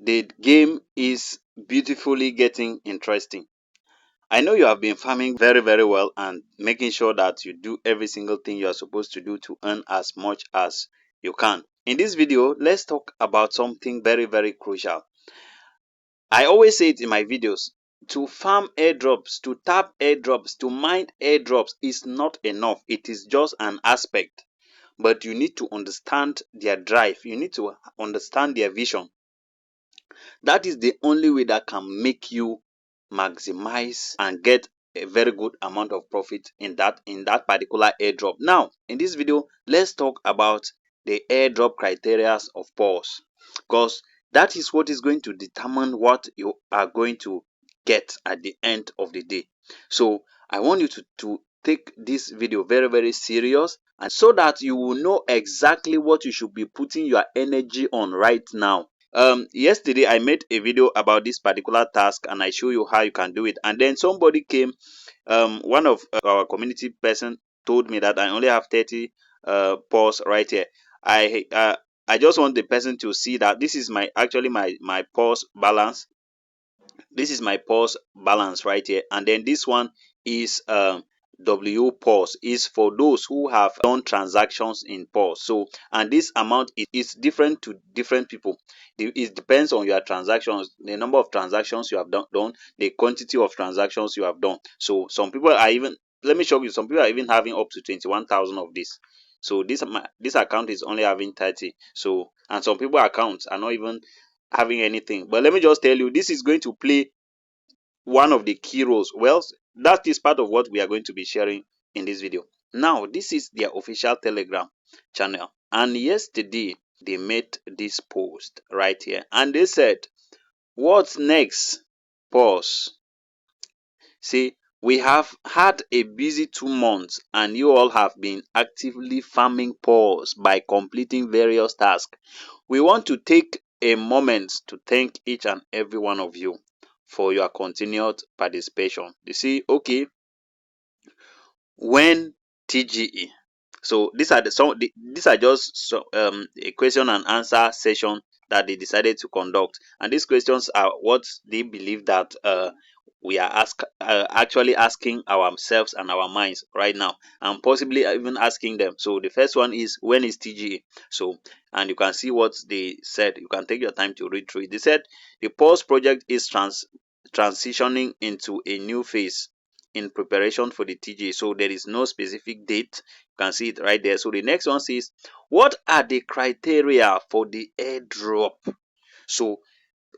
the game is beautifully getting interesting. I know you have been farming very, very well and making sure that you do every single thing you are supposed to do to earn as much as you can. In this video, let's talk about something very, very crucial. I always say it in my videos. To farm airdrops, to tap airdrops, to mine airdrops is not enough. It is just an aspect. But you need to understand their drive. You need to understand their vision. That is the only way that can make you maximize and get a very good amount of profit in that particular airdrop. Now, in this video, let's talk about the airdrop criteria of PAWS, because that is what is going to determine what you are going to get at the end of the day. So I want you to take this video very, very serious, and so that you will know exactly what you should be putting your energy on right now. Yesterday I made a video about this particular task and I show you how you can do it, and then somebody came, one of our community person told me that I only have 30 PAWS right here. I just want the person to see that this is my actually my PAWS balance. This is my PAWS balance right here, and then this one is W PAWS is for those who have done transactions in PAWS. So, and this amount is different to different people. It depends on your transactions, the number of transactions you have done, the quantity of transactions you have done. So some people are even, let me show you, some people are even having up to 21,000 of this. So this account is only having 30. So, and some people accounts are not even having anything. But let me just tell you, this is going to play one of the key roles. Well, that is part of what we are going to be sharing in this video. Now, this is their official Telegram channel, and yesterday they made this post right here, and they said, what's next? PAWS. See, we have had a busy 2 months and you all have been actively farming PAWS by completing various tasks. We want to take a moment to thank each and every one of you for your continued participation. You see, okay, when TGE. So these are these are just a question and answer session that they decided to conduct, and these questions are what they believe that we are actually asking ourselves and our minds right now, and possibly even asking them. So the first one is, when is TGA? So, and you can see what they said. You can take your time to read through it. They said the PAWS project is transitioning into a new phase in preparation for the TGA. So there is no specific date. You can see it right there. So the next one says, what are the criteria for the airdrop? So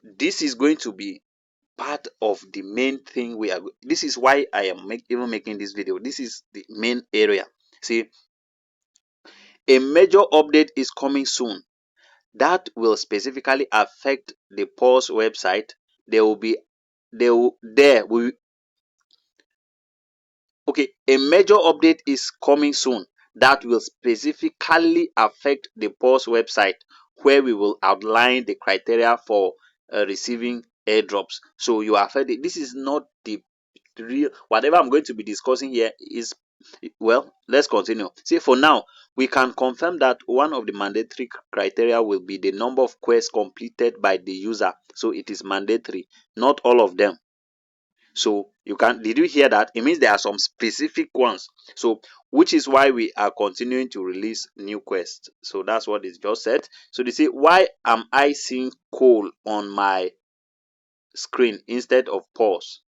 this is going to be part of the main thing we are. This is why I am even making this video. This is the main area. See, a major update is coming soon that will specifically affect the PAWS website. Okay, a major update is coming soon that will specifically affect the PAWS website, where we will outline the criteria for receiving airdrops. So you are affected. This is not the real, whatever I'm going to be discussing here is, well, let's continue. See, for now, we can confirm that one of the mandatory criteria will be the number of quests completed by the user. So it is mandatory, not all of them. So you can, did you hear that? It means there are some specific ones. So which is why we are continuing to release new quests. So that's what is just said. So they say, why am I seeing coal on my screen instead of PAWS?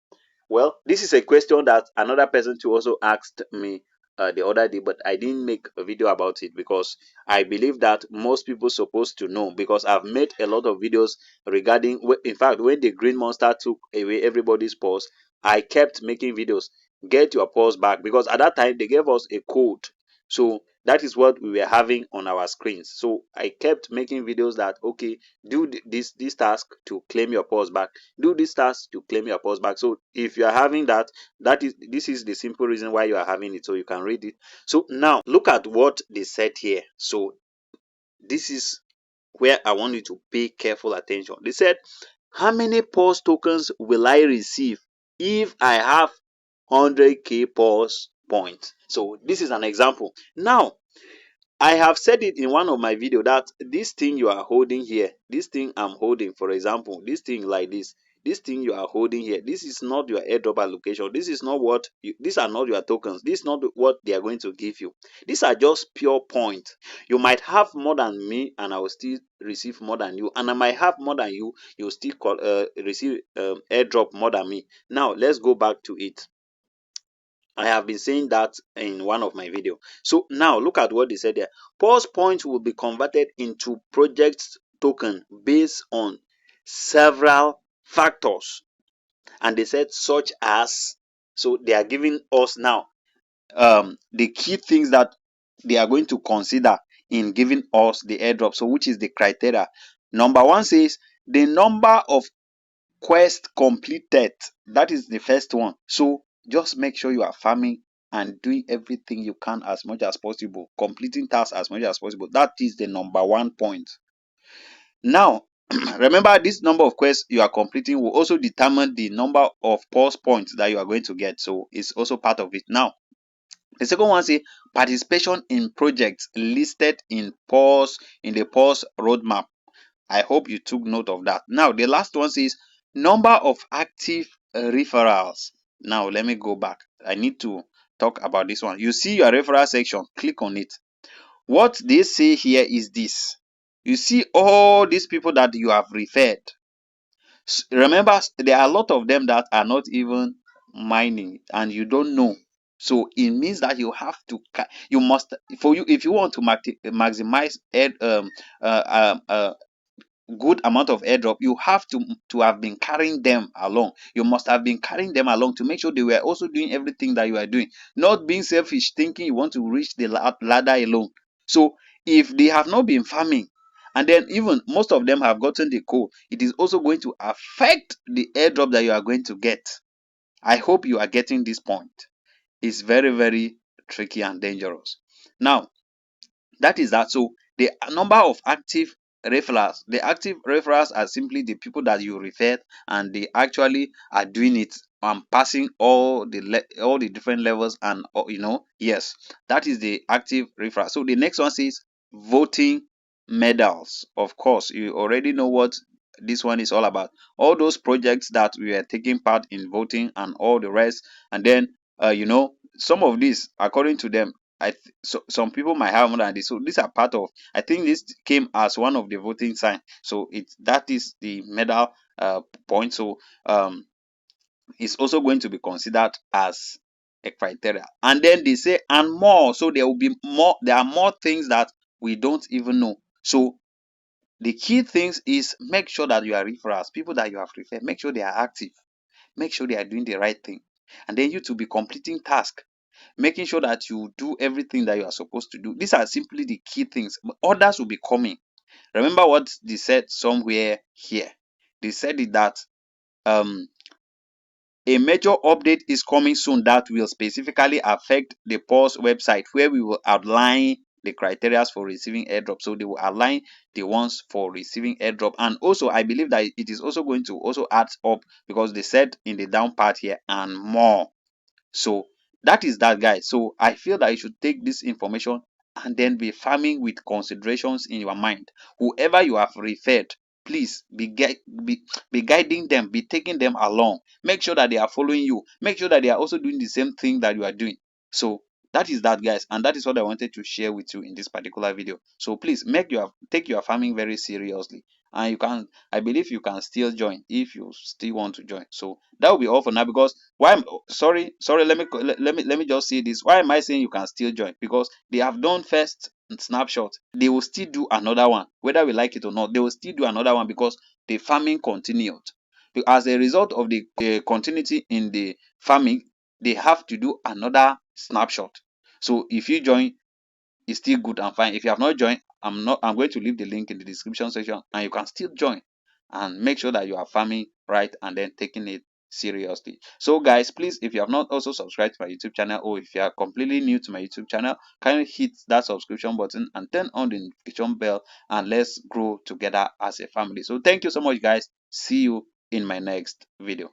Well, this is a question that another person too also asked me the other day, but I didn't make a video about it because I believe that most people supposed to know, because I've made a lot of videos regarding, in fact, when the green monster took away everybody's PAWS, I kept making videos, get your PAWS back, because at that time they gave us a code. So that is what we were having on our screens. So I kept making videos that, okay, do this task to claim your PAWS back, do this task to claim your PAWS back. So if you are having that, this is the simple reason why you are having it, so you can read it. So now look at what they said here. So this is where I want you to pay careful attention. They said, how many PAWS tokens will I receive if I have 100k PAWS points? So this is an example. Now I have said it in one of my video that this thing you are holding here, this thing I'm holding, for example, this thing like this thing you are holding here, this is not your airdrop allocation. This is not what these are not your tokens. This is not what they are going to give you. These are just pure points. You might have more than me, and I will still receive more than you, and I might have more than you. You still receive airdrop more than me. Now let's go back to it. I have been saying that in one of my videos. So now look at what they said there. PAWS points will be converted into project token based on several factors. And they said such as, so they are giving us now the key things that they are going to consider in giving us the airdrop. So which is the criteria. Number one says the number of quest completed. That is the first one. So just make sure you are farming and doing everything you can as much as possible, completing tasks as much as possible. That is the number one point. Now remember, this number of quests you are completing will also determine the number of pulse points that you are going to get. So it's also part of it. Now the second one say participation in projects listed in the pulse roadmap. I hope you took note of that. Now, the last one says number of active referrals. Now, let me go back. I need to talk about this one. You see your referral section, click on it. What they say here is this. You see all these people that you have referred. Remember, there are a lot of them that are not even mining and you don't know. So it means that you have to, you must, for you, if you want to maximize good amount of airdrop, you have to have been carrying them along. You must have been carrying them along to make sure they were also doing everything that you are doing, not being selfish thinking you want to reach the ladder alone. So if they have not been farming, and then even most of them have gotten the code, it is also going to affect the airdrop that you are going to get. I hope you are getting this point. It's very, very tricky and dangerous. Now that is that. So the number of active referrals, the active referrals are simply the people that you referred and they actually are doing it and passing all the different levels, and yes, that is the active referral. So the next one says voting medals. Of course, you already know what this one is all about. All those projects that we are taking part in voting and all the rest. And then some of these, according to them, so some people might have more than this. So these are part of, I think this came as one of the voting sign. So that is the medal point. So it's also going to be considered as a criteria. And then they say and more. So there will be more, there are more things that we don't even know. So the key things is make sure that you are referrals, people that you have referred, make sure they are active, make sure they are doing the right thing. And then you to be completing task, making sure that you do everything that you are supposed to do. These are simply the key things. Others will be coming. Remember what they said somewhere here. They said it that a major update is coming soon that will specifically affect the PAWS website, where we will outline the criteria for receiving airdrop. So they will outline the ones for receiving airdrop. And also I believe that it is also going to also add up, because they said in the down part here and more. So that is that, guys. So I feel that you should take this information and then be farming with considerations in your mind. Whoever you have referred, please be guiding them, be taking them along. Make sure that they are following you. Make sure that they are also doing the same thing that you are doing. So that is that, guys, and that is what I wanted to share with you in this particular video. So please take your farming very seriously, and I believe you can still join if you still want to join. So that will be all for now. Because why am sorry, let me just say this. Why am I saying you can still join? Because they have done first snapshot, they will still do another one, whether we like it or not. They will still do another one because the farming continued. As a result of the continuity in the farming, they have to do another snapshot. So if you join, it's still good and fine. If you have not joined, I'm going to leave the link in the description section, and you can still join and make sure that you are farming right and then taking it seriously. So guys, please, if you have not also subscribed to my YouTube channel, or if you are completely new to my YouTube channel, kindly hit that subscription button and turn on the notification bell, and let's grow together as a family. So thank you so much, guys. See you in my next video.